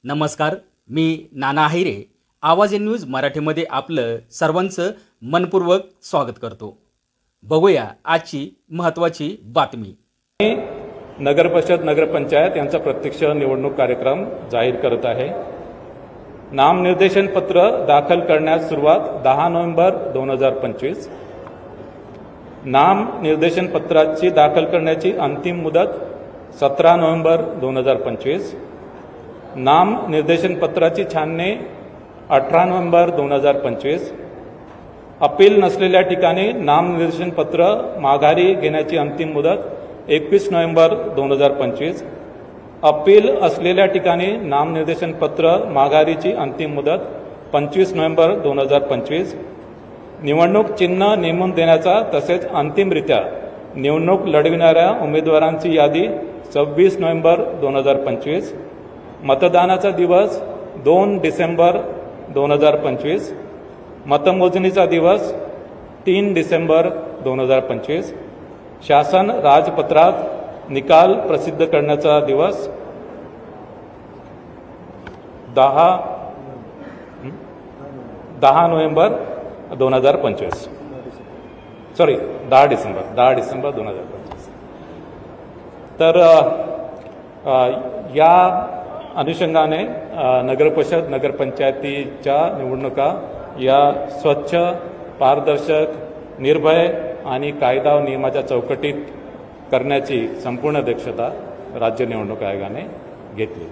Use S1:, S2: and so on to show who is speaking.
S1: नमस्कार, मी नाना आहिरे. आवाज न्यूज मराठीमध्ये आपलं सर्वांचं मनपूर्वक स्वागत करतो. बघूया आजची महत्त्वाची बातमी.
S2: नगरपरिषद नगरपंचायत यांचा प्रत्यक्ष निवडणूक कार्यक्रम जाहीर करत आहे. नामनिर्देशन पत्र दाखल करण्यास सुरुवात 10 नोव्हेंबर 2025. नाम निर्देशन पत्राची दाखल करण्याची अंतिम मुदत 17 नोव्हेंबर 2025. नाम निर्देशन पत्राची छाननी 18 नोव्हेंबर 2025. अपील नसलेल्या ठिकाणी नाम निर्देशन पत्र माघारी घेण्याची अंतिम मुदत 21 नोव्हेंबर 2025. अपील असलेल्या ठिकाणी नामनिर्देशन पत्र माघारीची अंतिम मुदत 25 नोव्हेंबर 2025. निवडणूक चिन्ह नेमून देण्याचा तसेच अंतिमरित्या निवडणूक लढविणाऱ्या उमेदवारांची यादी 26 नोव्हेंबर 2025. मतदानाचा दिवस 2 डिसेंबर 2025. मतमोजणीचा दिवस 3 डिसेंबर 2025. शासन राजपत्रात निकाल प्रसिद्ध करण्याचा दिवस 10 नोव्हेंबर 2025. 10 डिसेंबर 2025. तर या अनुषंगाने नगरपरिषद नगरपंचायतीच्या निवडणुका या स्वच्छ, पारदर्शक, निर्भय आणि कायदा व नियमाच्या चौकटीत करण्याची संपूर्ण दक्षता राज्य निवडणूक आयोगाने घेतली.